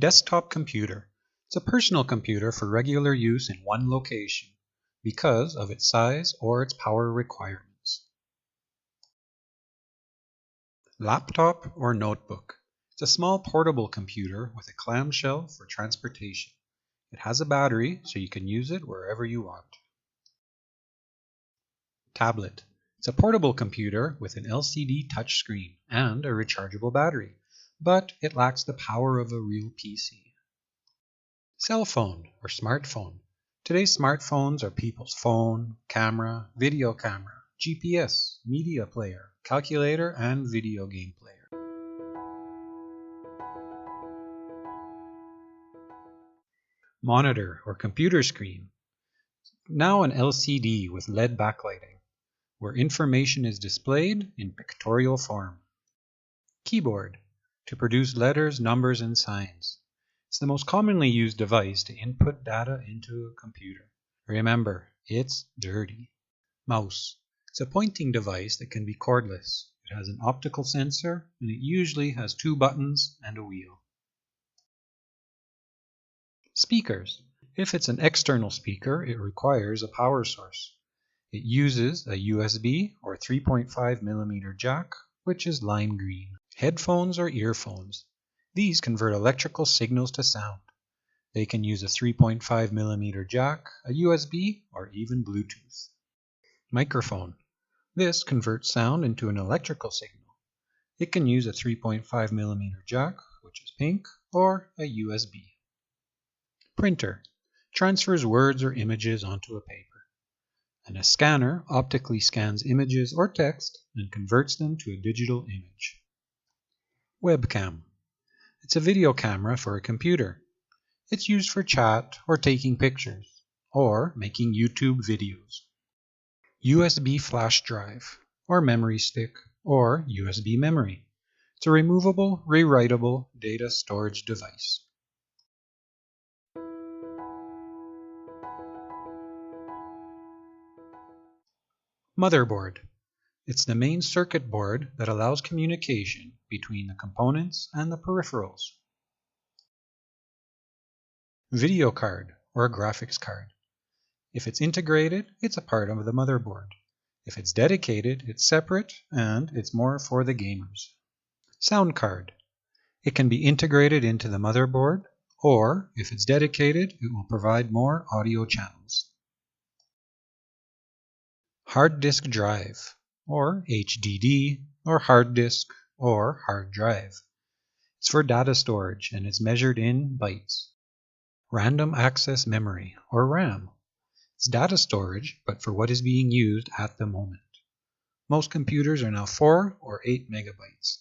Desktop computer. It's a personal computer for regular use in one location because of its size or its power requirements. Laptop or notebook. It's a small portable computer with a clamshell for transportation. It has a battery so you can use it wherever you want. Tablet. It's a portable computer with an LCD touchscreen and a rechargeable battery, but it lacks the power of a real PC. Cell phone or smartphone. Today's smartphones are people's phone, camera, video camera, GPS, media player, calculator, and video game player. Monitor or computer screen. Now an LCD with LED backlighting, where information is displayed in pictorial form. Keyboard, to produce letters, numbers, and signs. It's the most commonly used device to input data into a computer. Remember, it's dirty. Mouse. It's a pointing device that can be cordless. It has an optical sensor, and it usually has 2 buttons and a wheel. Speakers. If it's an external speaker, it requires a power source. It uses a USB or 3.5mm jack, which is lime green. Headphones or earphones. These convert electrical signals to sound. They can use a 3.5mm jack, a USB, or even Bluetooth. Microphone. This converts sound into an electrical signal. It can use a 3.5mm jack, which is pink, or a USB. Printer. Transfers words or images onto a paper. And a scanner optically scans images or text and converts them to a digital image. Webcam. It's a video camera for a computer. It's used for chat or taking pictures, or making YouTube videos. USB flash drive, or memory stick, or USB memory. It's a removable, rewritable data storage device. Motherboard. It's the main circuit board that allows communication between the components and the peripherals. Video card or a graphics card. If it's integrated, it's a part of the motherboard. If it's dedicated, it's separate and it's more for the gamers. Sound card. It can be integrated into the motherboard, or if it's dedicated, it will provide more audio channels. Hard disk drive, or HDD, or hard disk, or hard drive. It's for data storage and it's measured in bytes. Random access memory, or RAM. It's data storage, but for what is being used at the moment. Most computers are now 4 or 8 megabytes.